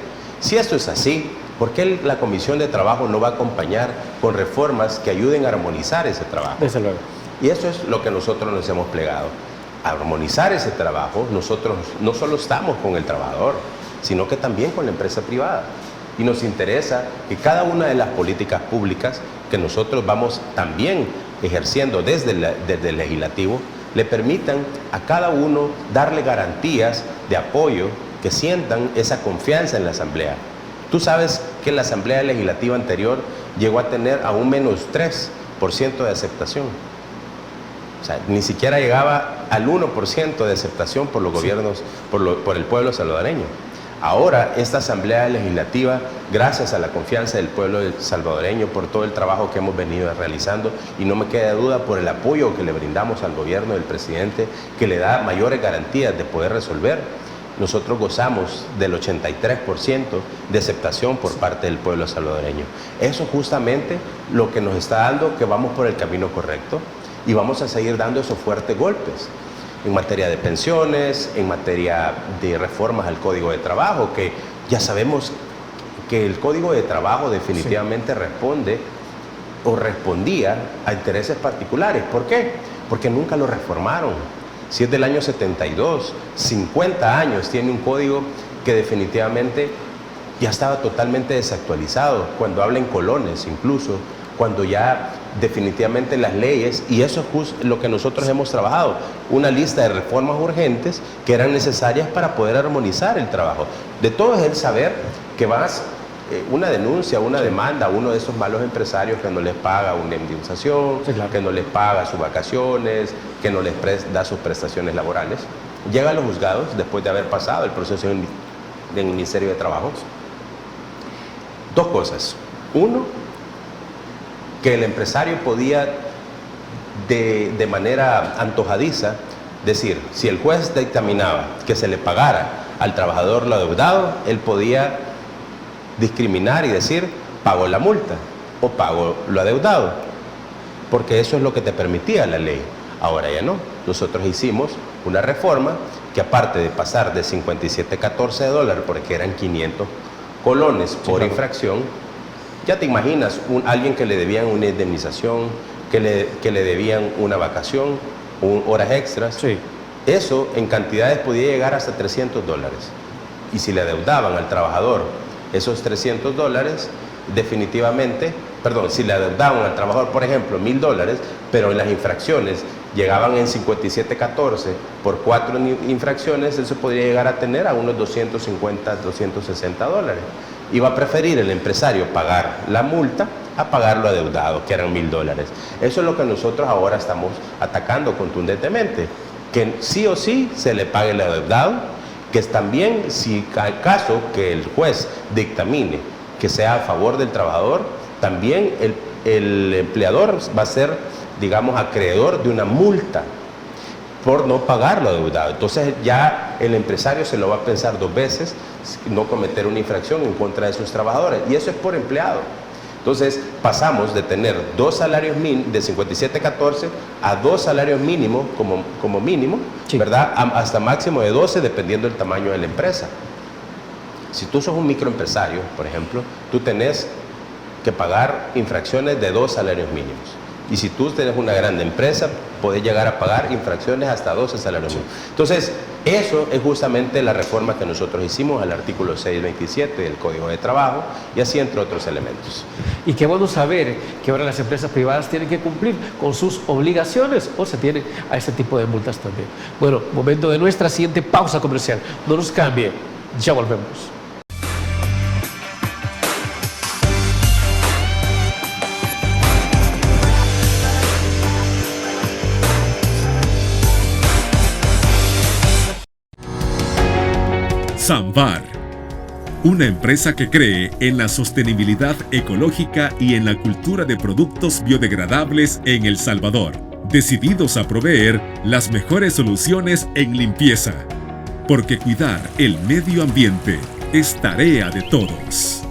Si esto es así, ¿por qué la Comisión de Trabajo no va a acompañar con reformas que ayuden a armonizar ese trabajo?
Desde luego.
Y eso es lo que nosotros nos hemos plegado. A armonizar ese trabajo, nosotros no solo estamos con el trabajador, sino que también con la empresa privada. Y nos interesa que cada una de las políticas públicas que nosotros vamos también ejerciendo desde el legislativo, le permitan a cada uno darle garantías de apoyo, que sientan esa confianza en la Asamblea. Tú sabes que la Asamblea Legislativa anterior llegó a tener a un -3% de aceptación. O sea, ni siquiera llegaba al 1% de aceptación por los gobiernos, por el pueblo salvadoreño. Ahora, esta Asamblea Legislativa, gracias a la confianza del pueblo salvadoreño, por todo el trabajo que hemos venido realizando, y no me queda duda por el apoyo que le brindamos al gobierno del presidente, que le da mayores garantías de poder resolver, nosotros gozamos del 83% de aceptación por parte del pueblo salvadoreño. Eso justamente lo que nos está dando que vamos por el camino correcto, y vamos a seguir dando esos fuertes golpes en materia de pensiones, en materia de reformas al Código de Trabajo, que ya sabemos que el Código de Trabajo definitivamente responde o respondía a intereses particulares. ¿Por qué? Porque nunca lo reformaron. Si es del año 72, 50 años tiene un código que definitivamente ya estaba totalmente desactualizado, cuando habla en colones incluso, cuando ya definitivamente las leyes, y eso es justo lo que nosotros hemos trabajado, una lista de reformas urgentes que eran necesarias para poder armonizar el trabajo. De todo es el saber que vas, una denuncia, una demanda a uno de esos malos empresarios que no les paga una indemnización, sí, claro, que no les paga sus vacaciones, que no les da sus prestaciones laborales, llega a los juzgados después de haber pasado el proceso del Ministerio de Trabajo. Dos cosas. Uno, que el empresario podía de manera antojadiza decir, si el juez dictaminaba que se le pagara al trabajador lo adeudado, él podía discriminar y decir, pago la multa o pago lo adeudado, porque eso es lo que te permitía la ley. Ahora ya no. Nosotros hicimos una reforma que, aparte de pasar de 57.14 $, porque eran 500 colones por infracción, Ya te imaginas, alguien que le debían una indemnización, que le debían una vacación, horas extras.
Sí.
Eso en cantidades podía llegar hasta $300. Y si le adeudaban al trabajador esos $300, definitivamente, si le adeudaban al trabajador, por ejemplo, $1,000, pero en las infracciones llegaban en 57.14 por 4 infracciones, eso podría llegar a tener a unos $250, $260. Iba a preferir el empresario pagar la multa a pagar lo adeudado, que eran $1,000. Eso es lo que nosotros ahora estamos atacando contundentemente, que sí o sí se le pague el adeudado, que es también, si al caso que el juez dictamine que sea a favor del trabajador, también el empleador va a ser, digamos, acreedor de una multa por no pagar lo adeudado. Entonces ya el empresario se lo va a pensar 2 veces, no cometer una infracción en contra de sus trabajadores, y eso es por empleado. Entonces pasamos de tener 2 salarios de 57.14 a 2 salarios mínimos como mínimo, sí, ¿verdad? Hasta máximo de 12, dependiendo del tamaño de la empresa. Si tú sos un microempresario, por ejemplo, tú tenés que pagar infracciones de 2 salarios mínimos. Y si tú tienes una grande empresa, podés llegar a pagar infracciones hasta 12 salarios mínimos. Entonces, eso es justamente la reforma que nosotros hicimos al artículo 627 del Código de Trabajo, y así entre otros elementos.
Y qué bueno saber que ahora las empresas privadas tienen que cumplir con sus obligaciones o se tienen a este tipo de multas también. Bueno, momento de nuestra siguiente pausa comercial. No nos cambie, ya volvemos.
Samvar, una empresa que cree en la sostenibilidad ecológica y en la cultura de productos biodegradables en El Salvador, decididos a proveer las mejores soluciones en limpieza, porque cuidar el medio ambiente es tarea de todos.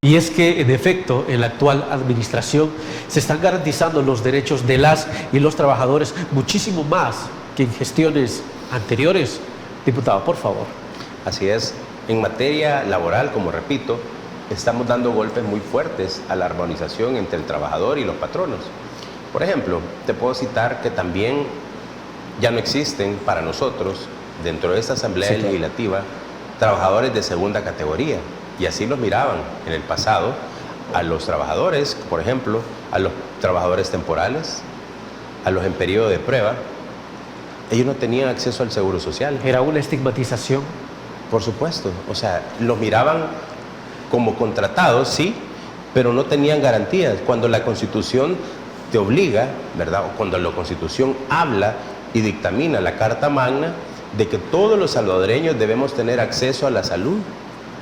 Y es que, en efecto, en la actual administración se están garantizando los derechos de las y los trabajadores muchísimo más que en gestiones anteriores. Diputado, por favor.
Así es. En materia laboral, como repito, estamos dando golpes muy fuertes a la armonización entre el trabajador y los patronos. Por ejemplo, te puedo citar que también ya no existen para nosotros, dentro de esta Asamblea Legislativa, trabajadores de segunda categoría. Y así los miraban en el pasado a los trabajadores, por ejemplo, a los trabajadores temporales, a los en periodo de prueba. Ellos no tenían acceso al seguro social.
¿Era una estigmatización?
Por supuesto. O sea, los miraban como contratados, sí, pero no tenían garantías. Cuando la Constitución te obliga, ¿verdad? O cuando la Constitución habla y dictamina la Carta Magna de que todos los salvadoreños debemos tener acceso a la salud.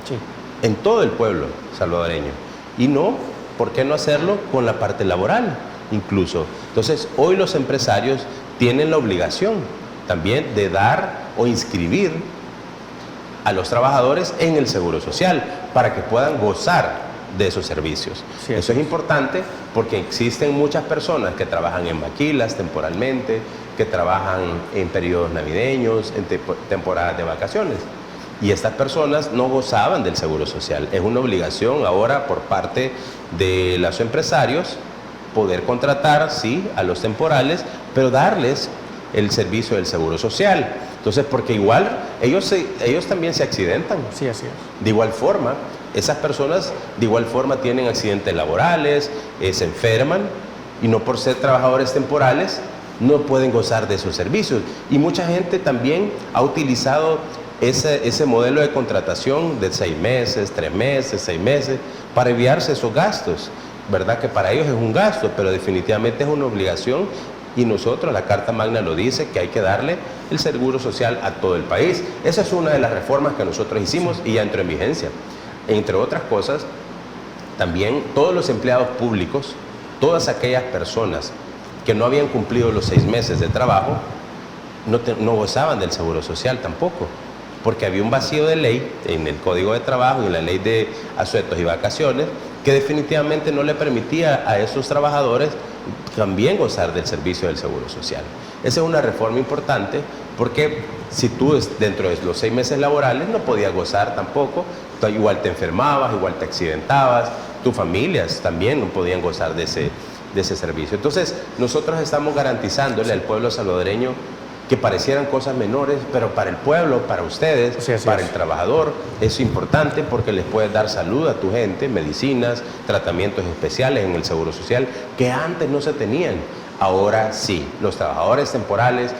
Sí.
En todo el pueblo salvadoreño. Y no, ¿por qué no hacerlo con la parte laboral incluso? Entonces, hoy los empresarios tienen la obligación también de dar o inscribir a los trabajadores en el Seguro Social para que puedan gozar de esos servicios. Sí, eso es importante porque existen muchas personas que trabajan en maquilas temporalmente, que trabajan en periodos navideños, en temporadas de vacaciones. Y estas personas no gozaban del Seguro Social. Es una obligación ahora por parte de los empresarios poder contratar, sí, a los temporales, pero darles el servicio del Seguro Social. Entonces, porque igual ellos también se accidentan.
Sí, así es.
De igual forma, esas personas de igual forma tienen accidentes laborales, se enferman, y no por ser trabajadores temporales no pueden gozar de esos servicios. Y mucha gente también ha utilizado ese modelo de contratación de 6 meses, 3 meses, 6 meses, para evitarse esos gastos, ¿verdad? Que para ellos es un gasto, pero definitivamente es una obligación, y nosotros, la Carta Magna lo dice, que hay que darle el seguro social a todo el país. Esa es una de las reformas que nosotros hicimos y ya entró en vigencia. Entre otras cosas, también todos los empleados públicos, todas aquellas personas que no habían cumplido los 6 meses de trabajo, no gozaban del seguro social tampoco, porque había un vacío de ley en el Código de Trabajo y en la ley de asuetos y vacaciones que definitivamente no le permitía a esos trabajadores también gozar del servicio del seguro social. Esa es una reforma importante porque si tú dentro de los 6 meses laborales no podías gozar tampoco, igual te enfermabas, igual te accidentabas, tus familias también no podían gozar de ese servicio. Entonces nosotros estamos garantizándole al pueblo salvadoreño que parecieran cosas menores, pero para el pueblo, para ustedes, para el trabajador, es importante porque les puedes dar salud a tu gente, medicinas, tratamientos especiales en el Seguro Social, que antes no se tenían. Ahora sí, los trabajadores temporales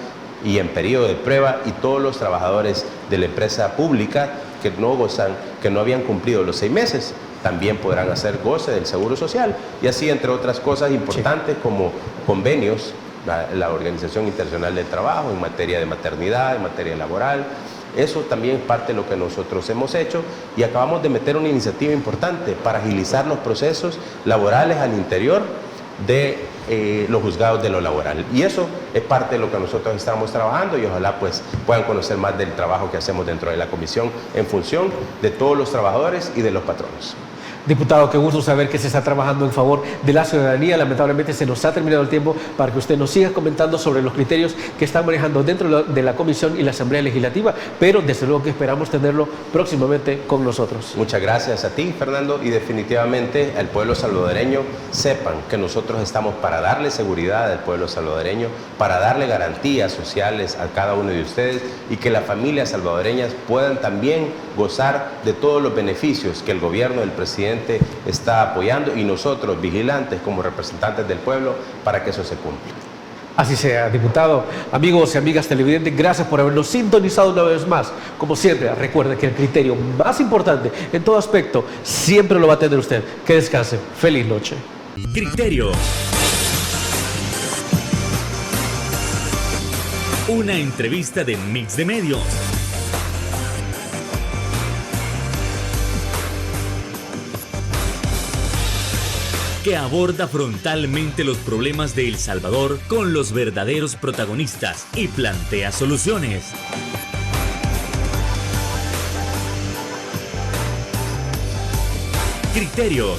y en periodo de prueba y todos los trabajadores de la empresa pública que no gozan, que no habían cumplido los 6 meses, también podrán hacer goce del Seguro Social. Y así, entre otras cosas importantes como convenios, la Organización Internacional del Trabajo en materia de maternidad, en materia laboral. Eso también es parte de lo que nosotros hemos hecho y acabamos de meter una iniciativa importante para agilizar los procesos laborales al interior de los juzgados de lo laboral. Y eso es parte de lo que nosotros estamos trabajando y ojalá pues puedan conocer más del trabajo que hacemos dentro de la comisión en función de todos los trabajadores y de los patronos.
Diputado, qué gusto saber que se está trabajando en favor de la ciudadanía. Lamentablemente se nos ha terminado el tiempo para que usted nos siga comentando sobre los criterios que están manejando dentro de la Comisión y la Asamblea Legislativa, pero desde luego que esperamos tenerlo próximamente con nosotros.
Muchas gracias a ti, Fernando, y definitivamente al pueblo salvadoreño sepan que nosotros estamos para darle seguridad al pueblo salvadoreño, para darle garantías sociales a cada uno de ustedes y que las familias salvadoreñas puedan también gozar de todos los beneficios que el gobierno del presidente está apoyando y nosotros vigilantes como representantes del pueblo para que eso se cumpla.
Así sea, diputado. Amigos y amigas televidentes, gracias por habernos sintonizado una vez más. Como siempre, recuerde que el criterio más importante en todo aspecto siempre lo va a tener usted. Que descanse. Feliz noche.
Criterio. Una entrevista de Mix de Medios. Que aborda frontalmente los problemas de El Salvador con los verdaderos protagonistas y plantea soluciones. Criterios.